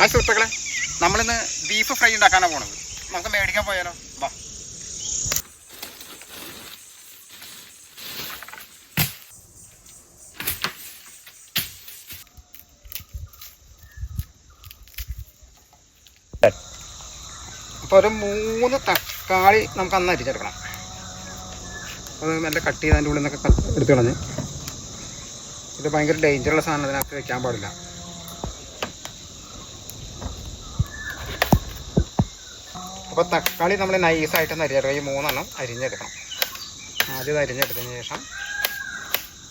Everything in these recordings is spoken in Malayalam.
ഹായ് സുഹൃത്തുക്കളെ, നമ്മളിന്ന് ബീഫ് ഫ്രൈ ഉണ്ടാക്കാനാണ് പോണത്. നമുക്ക് മേടിക്കാൻ പോയാലോ? വാ. അപ്പോൾ ഒരു 3 തക്കാളി നമുക്ക് അന്ന് അരിച്ചെടുക്കണം. അത് നല്ല കട്ട് ചെയ്ത് അതിൻ്റെ ഉള്ളിൽ നിന്നൊക്കെ എടുത്ത് കളഞ്ഞ്. ഇത് ഭയങ്കര ഡേഞ്ചറുള്ള സാധനം, അതിനകത്ത് വെക്കാൻ പാടില്ല. അപ്പോൾ തക്കാളി നമ്മൾ നൈസായിട്ടൊന്ന് അരിഞ്ഞെടുക്കണം. ഈ 3 എണ്ണം അരിഞ്ഞെടുക്കണം. ആദ്യം അരിഞ്ഞെടുത്തതിന് ശേഷം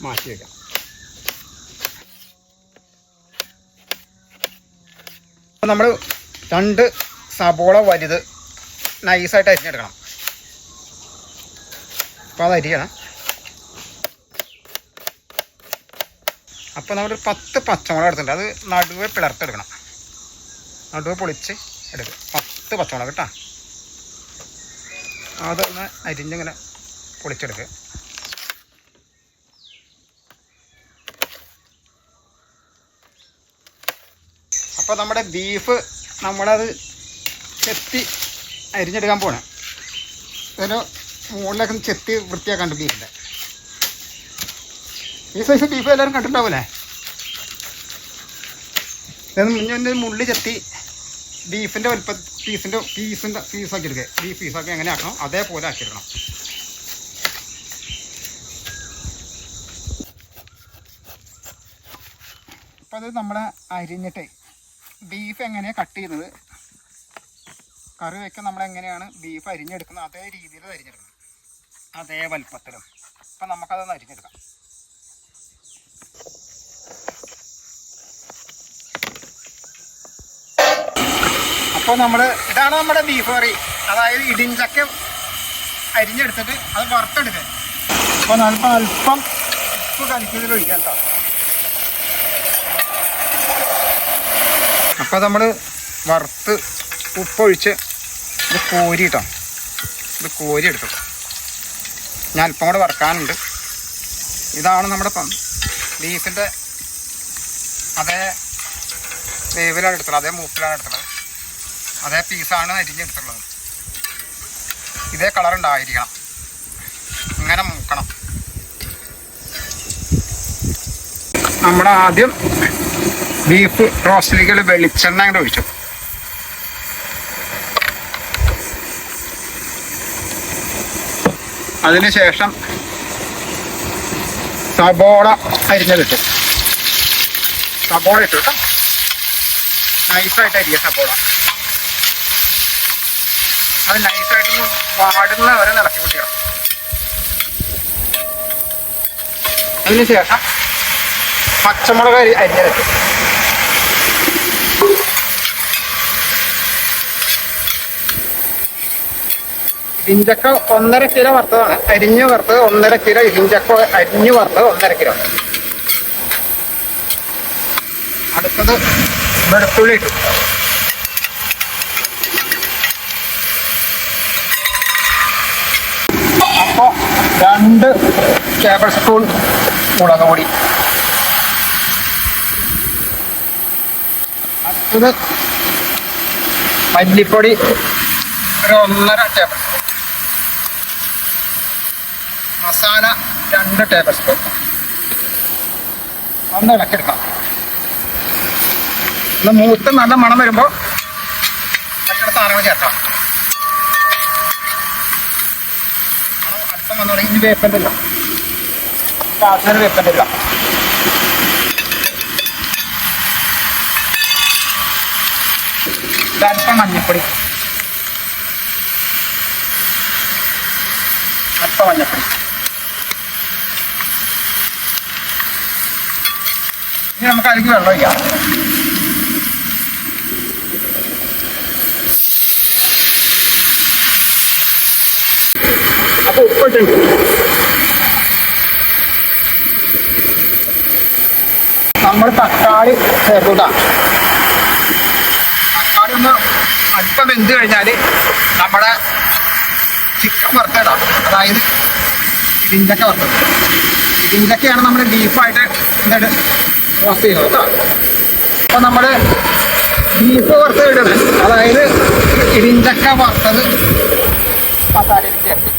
മാറ്റി വയ്ക്കാം. അപ്പോൾ നമ്മൾ 2 സബോള വലുത് നൈസായിട്ട് അരിഞ്ഞെടുക്കണം. അപ്പോൾ അത് അരിയണം. അപ്പോൾ നമ്മളൊരു 10 പച്ചമുളക് എടുത്തിട്ടുണ്ട്. അത് നടുവെ പിളർത്തെടുക്കണം. നടുവെ പൊളിച്ച് എടുക്കുക. 10 പച്ചമുളക് കേട്ടോ. അതൊന്ന് അരിഞ്ഞിങ്ങനെ പൊളിച്ചെടുക്കുക. അപ്പോൾ നമ്മുടെ ബീഫ് നമ്മളത് ചെത്തി അരിഞ്ഞെടുക്കാൻ പോകണം. അതിന് മുകളിലൊക്കെ ചെത്തി വൃത്തിയാക്കാണ്ട് ബീഫിൻ്റെ. ഈ സൈസ് ബീഫ് എല്ലാവരും കണ്ടിട്ടുണ്ടാവില്ലേ? മുന്നേ മുള്ളി ചെത്തി ബീഫിൻ്റെ വലുപ്പ പീസാക്കി എടുക്കുക. ബീഫ് പീസാക്കി എങ്ങനെ ആക്കണം അതേപോലെ ആക്കിയെടുക്കണം. അപ്പം അത് നമ്മളെ അരിഞ്ഞിട്ട് ബീഫ് എങ്ങനെയാണ് കട്ട് ചെയ്യുന്നത്, കറി വയ്ക്കാൻ നമ്മളെങ്ങനെയാണ് ബീഫ് അരിഞ്ഞെടുക്കുന്നത് അതേ രീതിയിൽ അരിഞ്ഞെടുക്കണം, അതേ വലുപ്പത്തിലും. അപ്പം നമുക്കതൊന്ന് അരിഞ്ഞെടുക്കാം. അപ്പോൾ ഇതാണ് നമ്മുടെ ബീഫ് കറി. അതായത് ഇടിഞ്ചക്ക അരിഞ്ഞെടുത്തിട്ട് അത് വറുത്തെടുക്കുക. അപ്പോൾ അല്പം ഉപ്പ് കലക്കിയതിൽ ഒഴിക്കാം കേട്ടോ. അപ്പോൾ നമ്മൾ വറുത്ത് ഉപ്പൊഴിച്ച് ഇത് കോരി കേട്ടോ. ഇത് കോരി എടുത്തു. ഞാൻ അല്പം കൂടെ വറുക്കാനുണ്ട്. ഇതാണ് നമ്മുടെ ബീഫിൻ്റെ അതേ വേവിലാണ് എടുത്തുള്ളത്, അതേ മൂപ്പിലാണ് എടുത്തുള്ളത്, അതേ പീസാണ് അരിഞ്ഞെടുത്തുള്ളത്. ഇതേ കളർ ഉണ്ടായിരിക്കണം. ഇങ്ങനെ മൂക്കണം. നമ്മൾ ആദ്യം ബീഫ് റോസ്റ്റിലേക്ക് വെളിച്ചെണ്ണ അങ്ങോട്ട് ഒഴിച്ചു. അതിനുശേഷം സബോള അരിഞ്ഞതിട്ടു. സബോള ഇട്ടു കേട്ടോ. നൈസായിട്ട് അരിയ സബോള. അത് നൈസായിട്ടൊന്ന് വാടുന്ന വരെ ഇളക്കി കുട്ടിക്കണം. അതിനുശേഷം പച്ചമുളക് അരിഞ്ഞിട്ട് ഇടിഞ്ചക്ക 1.5 കിലോ വറുത്തതാണ്. അരിഞ്ഞ് വറുത്തത് 1.5 കിലോ. ഇടിഞ്ചക്ക അരിഞ്ഞ് വറുത്തത് 1.5 കിലോ. അടുത്തത് വെളുത്തുള്ളി ഇട്ടു. അപ്പോൾ 2 ടേബിൾ സ്പൂൺ മുളക് പൊടി. അടുത്തത് മല്ലിപ്പൊടി ഒരു 1.5 table spoon. Masala 2 table spoon. ഒന്ന് ഇളക്കിയെടുക്കാം. ഒന്ന് മൂത്ത് നല്ല മണം വരുമ്പോൾ മറ്റുള്ള സാധനങ്ങൾ ചേർക്കാം. മണം അല്പം വന്നു തുടങ്ങി. ഇനി വേപ്പൻ്റെ ഇല്ല, ആവശ്യത്തിന് വേപ്പൻ്റെ ഇല്ല. അല്പം മഞ്ഞപ്പൊടി, അല്പം മഞ്ഞപ്പൊടി. ഇനി നമുക്ക് അതിലേക്ക് വെള്ളം ഒഴിക്കാം. അപ്പോൾ ഉപ്പിട്ടുണ്ട്. നമ്മൾ തക്കാളി ചേർത്തുക. തക്കാളി ഒന്ന് അല്പം വെന്ത് കഴിഞ്ഞാൽ നമ്മുടെ ചിക്കൻ വറുത്തിടാം. അതായത് ഇടിഞ്ചക്ക വറുത്തത്. ഇടിഞ്ചക്കയാണ് നമ്മൾ ബീഫായിട്ട് റോസ്റ്റ് ചെയ്യുന്നത് കേട്ടോ. അപ്പോൾ നമ്മൾ ബീഫ് വറുത്ത് ഇടണം, അതായത് ഇടിഞ്ചക്ക വറുത്തത് മസാലയിൽ ചേർത്ത്.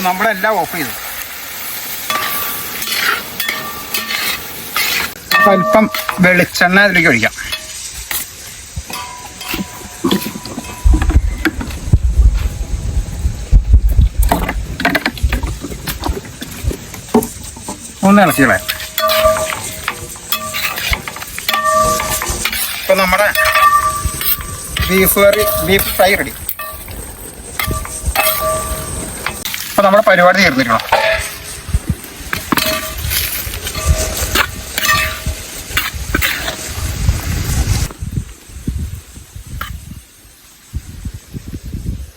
നമ്മളെല്ലാം ഓഫ് ചെയ്തു. അല്പം വെളിച്ചെണ്ണ അതിലേക്ക് ഒഴിക്കാം. ഒന്ന് ഇളക്കി കളയാം. ഇപ്പൊ നമ്മുടെ ബീഫ് ഫ്രൈ റെഡി. ഇപ്പൊ നമ്മുടെ പരിപാടി തീർന്നിരിക്കണം.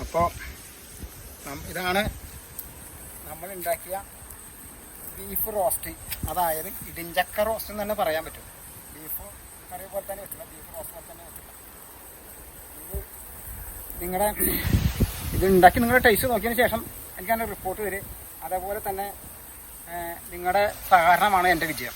അപ്പോൾ ഇതാണ് നമ്മൾ ഉണ്ടാക്കിയ ബീഫ് റോസ്റ്റ്, അതായത് ഇടിഞ്ചക്ക റോസ്റ്റ് എന്ന് തന്നെ പറയാൻ പറ്റും. ബീഫ് കറി പോലെ തന്നെ പറ്റില്ല, ബീഫ് റോസ്റ്റ് പോലെ തന്നെ പറ്റില്ല. ഇത് ഉണ്ടാക്കി നിങ്ങളുടെ ടേസ്റ്റ് നോക്കിയതിന് ശേഷം എനിക്കതിൻ്റെ റിപ്പോർട്ട് തരും. അതേപോലെ തന്നെ നിങ്ങളുടെ സഹകരണമാണ് എൻ്റെ വിജയം.